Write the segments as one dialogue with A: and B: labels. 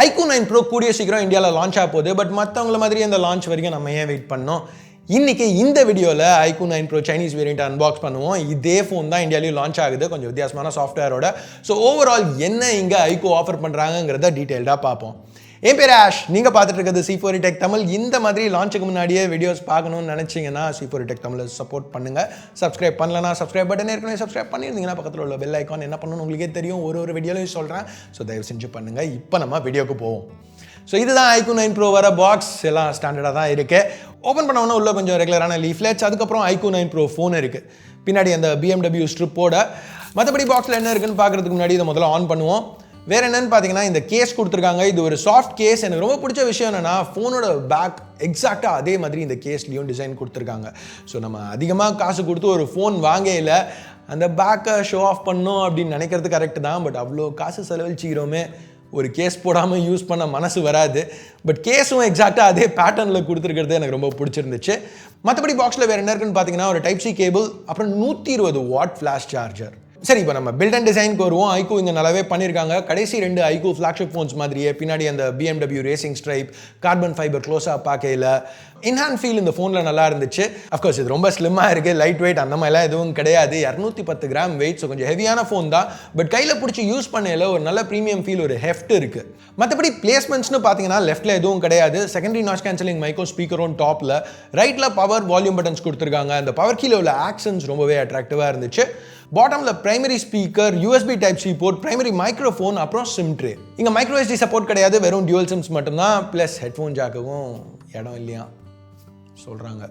A: IQOO 9 Pro கூடிய சீக்கிரம் இந்தியாவில் லான்ச் ஆக போகுது. பட் மற்றவங்கள மாதிரி அந்த லான்ச் வரைக்கும் நம்ம ஏன் வெயிட் பண்ணோம்? இன்னைக்கு இந்த வீடியோவில் IQOO 9 Pro Chinese variant unbox பண்ணுவோம். இதே ஃபோன் தான் இந்தியாவிலையும் லான்ச் ஆகுது, கொஞ்சம் வித்தியாசமான சாஃப்ட்வேரோட. ஸோ ஓவரால் என்ன இங்கே IQOO ஆஃபர் பண்ணுறாங்கிறத டீட்டெயில்டாக பார்ப்போம். என் பேர் ஆஷ், நீங்கள் பார்த்துட்டு இருக்கிறது C4 Tech தமிழ். இந்த மாதிரி லான்ச்சுக்கு முன்னாடியே வீடியோஸ் பார்க்கணும்னு நினச்சிங்கன்னா C4 Tech தமிழை சப்போர்ட் பண்ணுங்கள். சப்ஸ்கிரைப் பண்ணலன்னா சப்ஸ்கிரைப் பட்டன் ஏற்கனவே சப்ஸ்கிரைப் பண்ணியிருந்தீங்கன்னா பக்கத்தில் உள்ள பெல் ஐக்கான் என்ன பண்ணணும்னு உங்களுக்கே தெரியும், ஒரு வீடியோலையும் சொல்கிறேன். ஸோ தயவு செஞ்சு பண்ணுங்கள். இப்போ நம்ம வீடியோக்கு போவோம். ஸோ இதுதான் IQOO 9 Pro வர பாக்ஸ். எல்லாம் ஸ்டாண்டர்டாக தான் இருக்குது. ஓப்பன் பண்ணோன்னா உள்ள கொஞ்சம் ரெகுலரான லீஃப்லெட்ஸ், அதுக்கப்புறம் IQOO 9 Pro ஃபோன் இருக்குது. பின்னாடி அந்த BMW ஸ்ட்ரிப்போட. மற்றபடி பாக்ஸில் என்ன இருக்குன்னு பார்க்குறதுக்கு முன்னாடி இதை முதல்ல ஆன் பண்ணுவோம். வேறு என்னென்னு பார்த்தீங்கன்னா இந்த கேஸ் கொடுத்துருக்காங்க. இது ஒரு சாஃப்ட் கேஸ். எனக்கு ரொம்ப பிடிச்ச விஷயம் என்னென்னா ஃபோனோட பேக் எக்ஸாக்டாக அதே மாதிரி இந்த கேஸ்லேயும் டிசைன் கொடுத்துருக்காங்க. ஸோ நம்ம அதிகமாக காசு கொடுத்து ஒரு ஃபோன் வாங்கையில் அந்த பேக்கை ஷோ ஆஃப் பண்ணணும் அப்படின்னு நினைக்கிறது கரெக்டு தான். பட் அவ்வளோ காசு செலவழிச்சிக்கிறோமே, ஒரு கேஸ் போடாமல் யூஸ் பண்ண மனசு வராது. பட் கேஸும் எக்ஸாக்டாக அதே பேட்டர்னில் கொடுத்துருக்கிறது எனக்கு ரொம்ப பிடிச்சிருந்துச்சு. மற்றபடி பாக்ஸில் வேறு என்ன இருக்குன்னு பார்த்தீங்கன்னா ஒரு டைப் சி கேபிள், அப்புறம் 120 வாட் ஃப்ளாஷ் சார்ஜர். சரி, இப்போ நம்ம பில்ட் அண்ட் டிசைனுக்கு வருவோம். IQOO இங்கே நல்லாவே பண்ணியிருக்காங்க. கடைசி 2 IQOO ஃப்ளாக்ஷிப் ஃபோன்ஸ் மாதிரியே பின்னாடி அந்த BMW racing stripe, carbon fibre க்ளோஸாக பார்க்கையில் இன்ஹேண்ட் ஃபீல் இந்த ஃபோனில் நல்லா இருந்துச்சு. அஃப்கோர்ஸ் இது ரொம்ப ஸ்லிம்மாக இருக்குது, லைட் வெயிட் அந்த மாதிரிலாம் எதுவும் கிடையாது. 210 கிராம் வெயிட். ஸோ கொஞ்சம் ஹெவியான ஃபோன் தான். பட் கையில் பிடிச்சி யூஸ் பண்ணையில் ஒரு நல்ல ப்ரீமியம் ஃபீல், ஒரு ஹெஃப்ட் இருக்குது. மற்றபடி பிளேஸ்மெண்ட்ஸ்னு பார்த்தீங்கன்னா லெஃப்ட்டில் எதுவும் கிடையாது. செகண்டரி நாய்ஸ் கேன்சலிங் மைக்ரோ ஸ்பீக்கரும் டாப்பில், ரைட்டில் பவர் வால்யூம் பட்டன்ஸ் கொடுத்துருக்காங்க. அந்த பவர் கீழே உள்ள ஆக்சன்ஸ் ரொம்பவே அட்ராக்டிவாக இருந்துச்சு. பாட்டமில் primary speaker, USB type C port, primary microphone, அப்புறம் சிம் ட்ரே. இங்கே மைக்ரோ SD சப்போர்ட் கிடையாது, வெறும் டியூவல் சிம்ஸ் மட்டும்தான். ப்ளஸ் ஹெட்ஃபோன் ஜாக்கவும் இடம் இல்லையா சொல்கிறாங்க.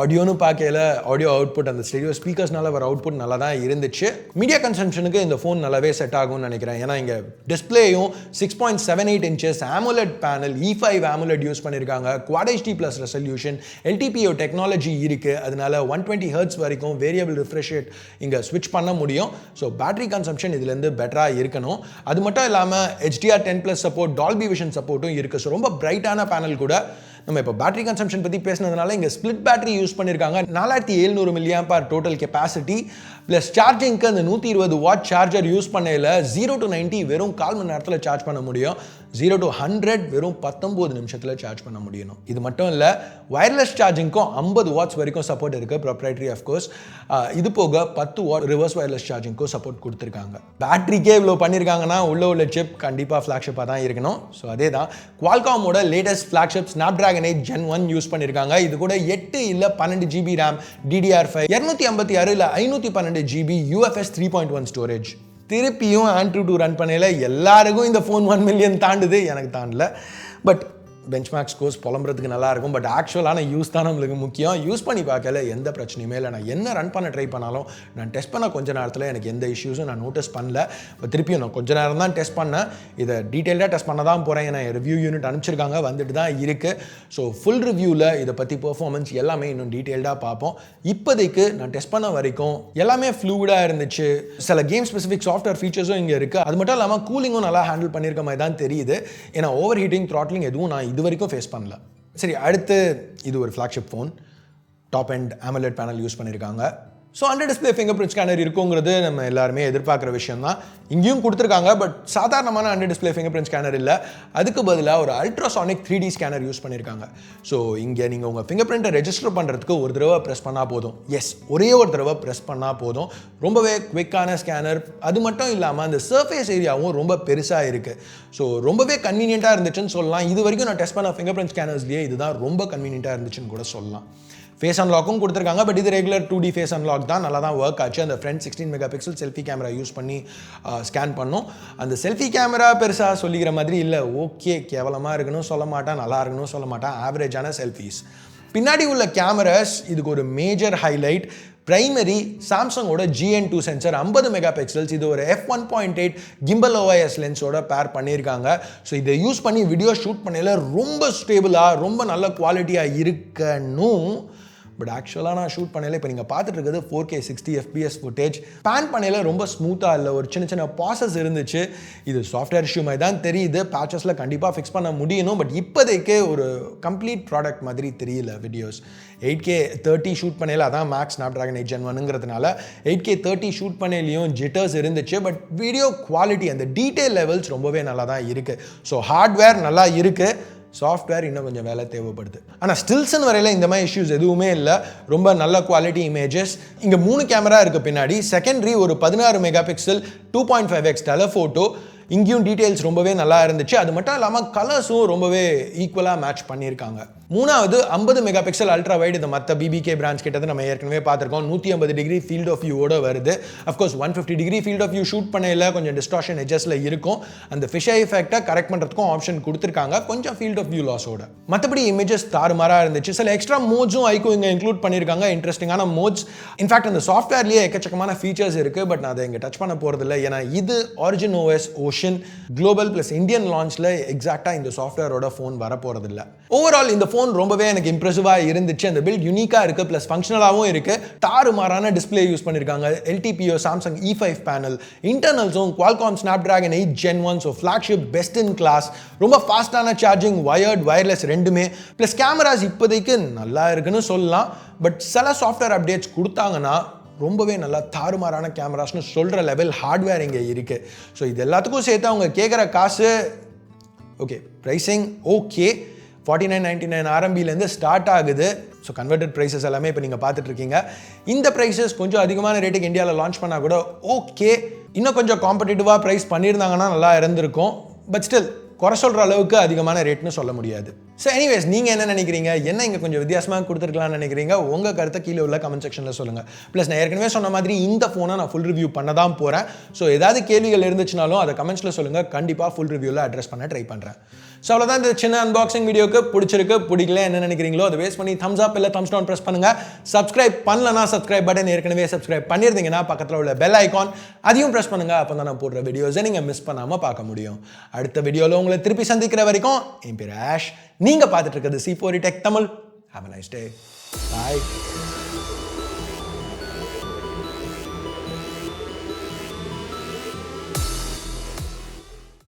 A: ஆடியோன்னு பார்க்கல ஆடியோ அவுட்புட் அந்த ஸ்டெரியோ ஸ்பீக்கர்ஸ்னால வர அவுட்புட் நல்லா தான் இருந்துச்சு. மீடியா கன்சம்ஷனுக்கு இந்த ஃபோன் நல்லாவே செட் ஆகும்னு நினைக்கிறேன். ஏன்னா இங்கே டிஸ்பிளேயும் 6.78 inches AMOLED panel, E5 AMOLED use பண்ணியிருக்காங்க. Quad HD plus resolution, LTPO technology இருக்குது. அதனால 120 Hz வரைக்கும் வேரியபிள் ரிஃப்ரெஷ் ரேட் இங்கே ஸ்விட்ச் பண்ண முடியும். ஸோ பேட்டரி கன்சம்ஷன் இதுலேருந்து பெட்டராக இருக்கணும். அது மட்டும் இல்லாமல் HDR10+ சப்போர்ட், டால்பி விஷன் சப்போர்ட்டும் இருக்குது. ஸோ ரொம்ப பிரைட்டான பேனல் கூட. நம்ம இப்போ பேட்டரி கன்சம்ஷன் பற்றி பேசினதுனால இங்கே ஸ்பிளிட் பேட்டரி யூஸ் பண்ணியிருக்காங்க. 4700 mAh டோட்டல் கெப்பாசிட்டி. ப்ளஸ் சார்ஜிங்க்கு அந்த 120 வாட் சார்ஜர் யூஸ் பண்ணையில் 0 to 90 வெறும் 1/4 மணி நேரத்தில் சார்ஜ் பண்ண முடியும். 0 to 100 வெறும் 19 நிமிஷத்தில் சார்ஜ் பண்ண முடியணும். இது மட்டும் இல்லை, வயர்லெஸ் சார்ஜிங்க்கும் 50 வாட்ஸ் வரைக்கும் சப்போர்ட் இருக்குது, ப்ரொப்ரைட்டரி அஃப்கோர்ஸ். இது போக 10 வாட் ரிவர்ஸ் வயர்லெஸ் சார்ஜிங்க்கும் சப்போர்ட் கொடுத்துருக்காங்க. பேட்டரிக்கே இவ்வளோ பண்ணியிருக்காங்கன்னா உள்ள சிப் கண்டிப்பாக ஃப்ளாக்ஷிப்பாக தான் இருக்கணும். ஸோ அதே தான் குவால்காமோட latest flagship Snapdragon 8 Gen 1 use பண்ணியிருக்காங்க. இது கூட 8 இல்லை 12 GB RAM, DDR5, 256 இல்லை 512 GB UFS 3.1 ஸ்டோரேஜ். திருப்பியும் Antutu ரன் பண்ணையில் எல்லாருக்கும் இந்த ஃபோன் 1 million தாண்டுது, எனக்கு தாண்டல. பட் பெஞ்ச்மார்க் ஸ்கோர்ஸ் புலம்புறதுக்கு நல்லாயிருக்கும். பட் ஆக்சுவலான யூஸ் தான் நம்மளுக்கு முக்கியம். யூஸ் பண்ணி பார்க்கல எந்த பிரச்சனையுமே இல்லை. நான் என்ன ரன் பண்ண ட்ரை பண்ணாலும் நான் டெஸ்ட் பண்ண கொஞ்ச நேரத்தில் எனக்கு எந்த இஷ்யூஸும் நான் நோட்டீஸ் பண்ணல. பட் திருப்பியும் நான் கொஞ்ச நேரம் தான் டெஸ்ட் பண்ணேன். இதை டீட்டெயிலாக டெஸ்ட் பண்ண தான் போகிறேன். ஏன்னா ரிவ்யூ யூனிட் அனுப்பிச்சிருக்காங்க, வந்துட்டு தான் இருக்குது. ஸோ ஃபுல் ரிவ்யூவில் இதை பற்றி பெர்ஃபார்மன்ஸ் எல்லாமே இன்னும் டீட்டெயில்டாக பார்ப்போம். இப்போதைக்கு நான் டெஸ்ட் பண்ண வரைக்கும் எல்லாமே ஃப்ளூடாக இருந்துச்சு. சில கேம் ஸ்பெசிஃபிக் சாஃப்ட்வேர் ஃபீச்சர்ஸும் இங்கே இருக்குது. அது மட்டும் இல்லாமல் கூலிங்கும் நல்லா ஹேண்டில் பண்ணியிருக்க மாதிரி தான் தெரியுது. ஏன்னா ஓவர் ஹீட்டிங், த்ராட்லிங் எதுவும் நான் இது வரைக்கும் ஃபேஸ் பண்ணல. சரி, அடுத்து இது ஒரு flagship phone. Top end AMOLED panel use பண்ணியிருக்காங்க. So under display fingerprint scanner இருக்குங்கிறது நம்ம எல்லாருமே எதிர்பார்க்குற விஷயம் தான். இங்கேயும் கொடுத்துருக்காங்க. பட் சாதாரணமான under display fingerprint scanner இல்லை, அதுக்கு பதிலாக ஒரு அல்ட்ராசானிக் 3D ஸ்கேனர் யூஸ் பண்ணியிருக்காங்க. ஸோ இங்கே நீங்கள் உங்கள் ஃபிங்கர் பிரிண்ட்டை ரெஜிஸ்டர் பண்ணுறதுக்கு ஒரு தடவை ப்ரெஸ் பண்ணால் போதும். ஒரே ஒரு தடவை ப்ரெஸ் பண்ணால் போதும். ரொம்பவே குவிக்கான ஸ்கேனர். அது மட்டும் இல்லாமல் அந்த சர்ஃபேஸ் ஏரியாவும் ரொம்ப பெருசாக இருக்குது. ஸோ ரொம்பவே கன்வீனியண்ட்டாக இருந்துச்சுன்னு சொல்லலாம். இது வரைக்கும் நான் டெஸ்ட் பண்ண ஃபிங்கர் பிரிண்ட் ஸ்கேனர்ஸ்லேயே இதுதான் ரொம்ப கன்வீனியண்ட்டாக இருந்துச்சுன்னு கூட சொல்லலாம். ஃபேஸ் அன்லாக்கும் கொடுத்துருக்காங்க. பட் இது ரெகுலர் 2D ஃபேஸ் அன்லாக் தான், நல்லா தான் ஒர்க் ஆச்சு. அந்த front 16 megapixel selfie camera use பண்ணி ஸ்கேன் பண்ணோம். அந்த செல்ஃபி கேமரா பெருசாக சொல்லிக்கிற மாதிரி இல்லை. ஓகே, கேவலமாக இருக்கணும் சொல்ல மாட்டேன், நல்லா இருக்கணும் சொல்ல மாட்டேன், ஆவரேஜான செல்ஃபீஸ். பின்னாடி உள்ள கேமராஸ் இதுக்கு ஒரு மேஜர் ஹைலைட். பிரைமரி சாம்சங்கோட GN2 சென்சர் 50 மெகாபிக்சல்ஸ். இது ஒரு f1.8 கிம்பல் OIS லென்ஸோட பேர் பண்ணியிருக்காங்க. ஸோ இதை யூஸ் பண்ணி வீடியோ ஷூட் பண்ணையில் ரொம்ப ஸ்டேபிளாக ரொம்ப நல்ல குவாலிட்டியாக இருக்கணும். பட் ஆக்சுவலாக நான் ஷூட் பண்ணல இப்போ நீங்கள் பார்த்துட்டு இருக்கிறது 4K 60 FPS ஃபுட்டேஜ். பேன் பண்ணையில் ரொம்ப ஸ்மூத்தாக இல்லை, ஒரு சின்ன சின்ன பாசஸ் இருந்துச்சு. இது சாஃப்ட்வேர் இஷ்யூ மாதிரி தான் தெரியுது, பேச்சஸில் கண்டிப்பாக ஃபிக்ஸ் பண்ண முடியணும். பட் இப்போதைக்கு ஒரு கம்ப்ளீட் ப்ராடக்ட் மாதிரி தெரியல வீடியோஸ். 8K 30 ஷூட் பண்ணையில், அதான் மேக்ஸ் Snapdragon 8 Gen 1ங்கிறதுனால 8K 30 ஷூட் பண்ணையிலையும் ஜிட்டர்ஸ் இருந்துச்சு. பட் வீடியோ குவாலிட்டி அந்த டீட்டெயில் லெவல்ஸ் ரொம்பவே நல்லா தான் இருக்குது. ஸோ ஹார்ட்வேர் நல்லா இருக்குது, சாஃப்ட்வேர் இன்னும் கொஞ்சம் வேலை தேவைப்படுது. ஆனால் ஸ்டில்ஸ்ன்னு வரையில் இந்த மாதிரி இஷ்யூஸ் எதுவுமே இல்லை, ரொம்ப நல்ல குவாலிட்டி இமேஜஸ். இங்கே 3 கேமரா இருக்குது பின்னாடி. செகண்டரி ஒரு 16 மெகா பிக்சல் 2.5x டெலஃபோட்டோ. இங்கேயும் டீட்டெயில்ஸ் ரொம்பவே நல்லா இருந்துச்சு. அது மட்டும் இல்லாமல் கலர்ஸும் ரொம்பவே ஈக்குவலாக மேட்ச் பண்ணியிருக்காங்க. மூணாவது 50 மெகா பிக்சல் அல்ட்ரா வைட். இது மற்ற பிபிகே பிராண்ட்ஸ் கிட்டது நம்ம ஏற்கனவே பார்த்துருக்கோம். 150 டிகிரி ஃபீல்ட் ஆஃப் வியூவோட வருது. Of course 150 degree field of view shoot பண்ணையில் கொஞ்சம் டிஸ்டார்ஷன் எட்ஜஸில் இருக்கும். அந்த ஃபிஷ் எஃபெக்டை கரெக்ட் பண்ணுறதுக்கும் ஆப்ஷன் கொடுத்துருக்காங்க, கொஞ்சம் ஃபீல்ட் ஆஃப் வியூ லாஸோட. மற்றபடி இமேஜஸ் தாறுமாறாக இருந்துச்சு. சில எக்ஸ்ட்ரா மோட்ஸும் IQOO இங்கே இன்க்ளூட் பண்ணியிருக்காங்க, இன்ட்ரெஸ்டிங்கான மோட்ஸ். இன்ஃபேக்ட் அந்த சாஃப்ட்வேர்லேயே எக்கச்சக்கமான ஃபீச்சர்ஸ் இருக்குது, பட் நான் அதை இங்கே டச் பண்ண போகிறதில்ல. ஏன்னா இது origin OS ocean global plus Indian லான்ச்சில் எக்ஸாக்டாக இந்த சாஃப்ட்வேரோட ஃபோன் வர போகிறதில்ல. ஓவரால் இந்த ஃபோன் ரொம்பவே எனக்கு இம்ப்ரெசிவாக இருந்துச்சு. அந்த பில்ட் யூனிக்காக இருக்குது, ப்ளஸ் ஃபங்க்ஷனலாகவும் இருக்குது. தாறுமாறான டிஸ்பிளே யூஸ் பண்ணியிருக்காங்க. LTPO சாம்சங் E5 பேனல், இன்டர்னல்ஸும் Qualcomm Snapdragon 8 Gen 1, so flagship best in class. ரொம்ப ஃபாஸ்டான சார்ஜிங், வயர்ட் வயர்லெஸ் ரெண்டுமே. ப்ளஸ் கேமராஸ் இப்போதைக்கு நல்லா இருக்குன்னு சொல்லலாம். பட் சில சாஃப்ட்வேர் அப்டேட்ஸ் கொடுத்தாங்கன்னா ரொம்பவே நல்லா தாறுமாறான கேமராஸ்னு சொல்கிற லெவல் ஹார்ட்வேர் இங்கே இருக்குது. ஸோ இது எல்லாத்துக்கும் சேர்த்து அவங்க கேட்குற காசு ஓகே, ப்ரைஸிங் ஓகே, 4999 RMBலேருந்து ஸ்டார்ட் ஆகுது. ஸோ கன்வெர்டட் ப்ரைஸஸ் எல்லாமே இப்போ நீங்கள் பார்த்துட்ருக்கீங்க. இந்த ப்ரைஸஸ் கொஞ்சம் அதிகமான ரேட்டுக்கு இந்தியாவில் லான்ச் பண்ணால் கூட ஓகே, இன்னும் கொஞ்சம் காம்படிட்டிவாக ப்ரைஸ் பண்ணியிருந்தாங்கன்னா நல்லா இருந்திருக்கும். பட் ஸ்டில் குறை சொல்கிற அளவுக்கு அதிகமான ரேட்னு சொல்ல முடியாது. ஸோ எனிவேஸ், நீங்கள் என்ன நினைக்கிறீங்க? என்ன இங்கே கொஞ்சம் வித்தியாசமாக கொடுத்துருக்கலாம்னு நினைக்கிறீங்க? உங்கள் கருத்தை கீழே உள்ள கமெண்ட் செக்ஷனில் சொல்லுங்கள். ப்ளஸ் நான் ஏற்கனவே சொன்ன மாதிரி இந்த ஃபோனை நான் ஃபுல் ரிவ்யூ பண்ண தான் போகிறேன். ஸோ ஏதாவது கேள்விகள் இருந்துச்சுனாலும் அதை கமெண்ட்ஸில் சொல்லுங்கள், கண்டிப்பாக ஃபுல் ரிவ்யூவில் அட்ரஸ் பண்ண ட்ரை பண்ணுறேன். ஸோ அவ்வளோதான் இந்த சின்ன அன்பாக்சிங் வீடியோக்கு. பிடிச்சிருக்கு பிடிக்கல என்ன நினைக்கிறீங்களோ அதை வேஸ்ட் பண்ணி தம்ஸ் அப் இல்லை தம்ஸ் டவுன் ப்ரெஸ் பண்ணுங்கள். சப்ஸ்கிரைப் பண்ணலன்னா சப்ஸ்கிரைப் பட்டன் ஏற்கனவே சப்ஸ்கிரைப் பண்ணியிருந்தீங்கன்னா பக்கத்தில் உள்ள பெல் ஐக்கான் அதையும் ப்ரெஸ் பண்ணுங்கள். அப்போ தான் நான் போடுற வீடியோஸை நீங்கள் மிஸ் பண்ணாமல் பார்க்க முடியும். அடுத்த வீடியோவில் உங்களை திருப்பி சந்திக்கிற வரைக்கும் என் பேர் ஆஷ். நீங்கள் பார்த்துட்டு இருக்கிறது C4E Tech Tamil. Have a nice day. Bye.